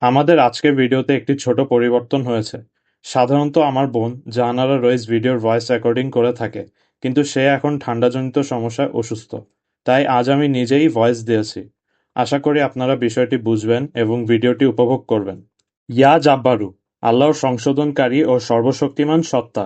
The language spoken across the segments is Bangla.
আমাদের আজকের ভিডিওতে একটি ছোট পরিবর্তন হয়েছে। সাধারণত আমার বোন জাহানারা রইস ভিডিওর ভয়েস রেকর্ডিং করে থাকে, কিন্তু সে এখন ঠান্ডাজনিত সমস্যায় অসুস্থ। তাই আজ আমি নিজেই ভয়েস দিয়েছি। আশা করি আপনারা বিষয়টি বুঝবেন এবং ভিডিওটি উপভোগ করবেন। ইয়া জাব্বারু, আল্লাহর সংশোধনকারী ও সর্বশক্তিমান সত্তা।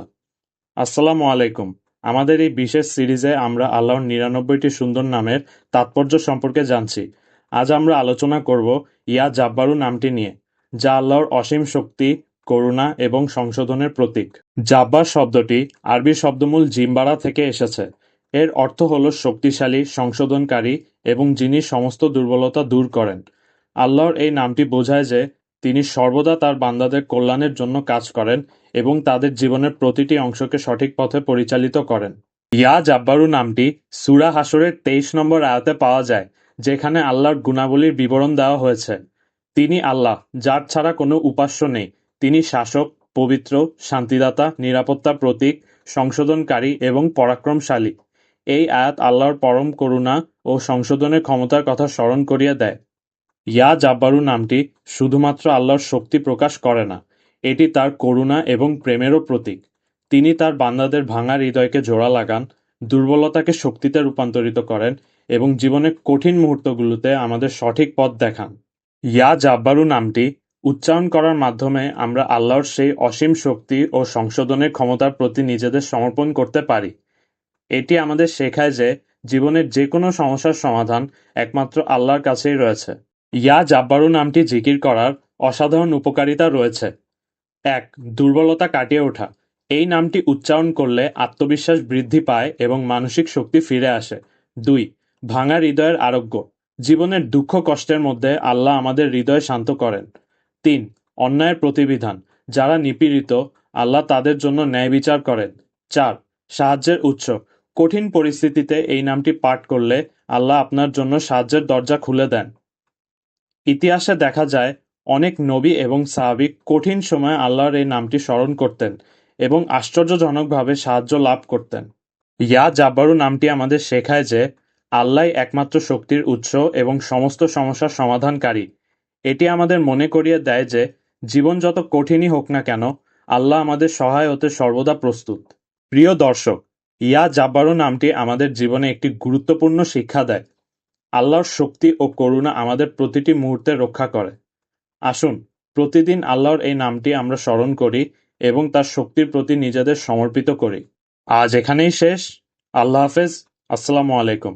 আসসালামু আলাইকুম। আমাদের এই বিশেষ সিরিজে আমরা আল্লাহর ৯৯টি সুন্দর নামের তাৎপর্য সম্পর্কে জানছি। আজ আমরা আলোচনা করব ইয়া জাব্বারু নামটি নিয়ে, যা আল্লাহর অসীম শক্তি, করুণা এবং সংশোধনের প্রতীক। জাব্বার শব্দটি আরবি শব্দমূল জিমবারা থেকে এসেছে। এর অর্থ হল শক্তিশালী, সংশোধনকারী এবং যিনি সমস্ত দুর্বলতা দূর করেন। আল্লাহর এই নামটি বোঝায় যে তিনি সর্বদা তার বান্দাদের কল্যাণের জন্য কাজ করেন এবং তাদের জীবনের প্রতিটি অংশকে সঠিক পথে পরিচালিত করেন। ইয়া জাব্বারু নামটি সূরা হাশরের ২৩ নম্বর আয়াতে পাওয়া যায়, যেখানে আল্লাহর গুণাবলীর বিবরণ দেওয়া হয়েছে। তিনি আল্লাহ, যার ছাড়া কোনো উপাস্য নেই। তিনি শাসক, পবিত্র, শান্তিদাতা, নিরাপত্তার প্রতীক, সংশোধনকারী এবং পরাক্রমশালী। এই আয়াত আল্লাহর পরম করুণা ও সংশোধনের ক্ষমতার কথা স্মরণ করিয়ে দেয়। ইয়া জাব্বারু নামটি শুধুমাত্র আল্লাহর শক্তি প্রকাশ করে না, এটি তার করুণা এবং প্রেমেরও প্রতীক। তিনি তার বান্দাদের ভাঙা হৃদয়কে জোড়া লাগান, দুর্বলতাকে শক্তিতে রূপান্তরিত করেন এবং জীবনের কঠিন মুহূর্তগুলোতে আমাদের সঠিক পথ দেখান। ইয়া জাব্বারু নামটি উচ্চারণ করার মাধ্যমে আমরা আল্লাহর সেই অসীম শক্তি ও সংশোধনের ক্ষমতার প্রতি নিজেদের সমর্পণ করতে পারি। এটি আমাদের শেখায় যে জীবনের যে কোনো সমস্যার সমাধান একমাত্র আল্লাহর কাছেই রয়েছে। ইয়া জাব্বারু নামটি জিকির করার অসাধারণ উপকারিতা রয়েছে। ১. দুর্বলতা কাটিয়ে ওঠা। এই নামটি উচ্চারণ করলে আত্মবিশ্বাস বৃদ্ধি পায় এবং মানসিক শক্তি ফিরে আসে। ২. ভাঙা হৃদয়ের আরোগ্য। জীবনের দুঃখ কষ্টের মধ্যে আল্লাহ আমাদের হৃদয় শান্ত করেন। ৩. অন্যায়ের প্রতিবিধান। যারা নিপীড়িত, আল্লাহ তাদের জন্য ন্যায় বিচার করেন। ৪. সাহায্যের উৎস। কঠিন পরিস্থিতিতে এই নামটি পাঠ করলে আল্লাহ আপনার জন্য সাহায্যের দরজা খুলে দেন। ইতিহাসে দেখা যায় অনেক নবী এবং সাহাবী কঠিন সময়ে আল্লাহর এই নামটি স্মরণ করতেন এবং আশ্চর্যজনকভাবে সাহায্য লাভ করতেন। ইয়া জাব্বারু নামটি আমাদের শেখায় যে আল্লাহই একমাত্র শক্তির উৎস এবং সমস্ত সমস্যার সমাধানকারী। এটি আমাদের মনে করিয়ে দেয় যে জীবন যত কঠিনই হোক না কেন, আল্লাহ আমাদের সহায় হতে সর্বদা প্রস্তুত। প্রিয় দর্শক, ইয়া জাব্বারু নামটি আমাদের জীবনে একটি গুরুত্বপূর্ণ শিক্ষা দেয়। আল্লাহর শক্তি ও করুণা আমাদের প্রতিটি মুহূর্তে রক্ষা করে। আসুন প্রতিদিন আল্লাহর এই নামটি আমরা স্মরণ করি এবং তার শক্তির প্রতি নিজেদের সমর্পিত করি। আজ এখানেই শেষ। আল্লাহ হাফেজ। আসসালামু আলাইকুম।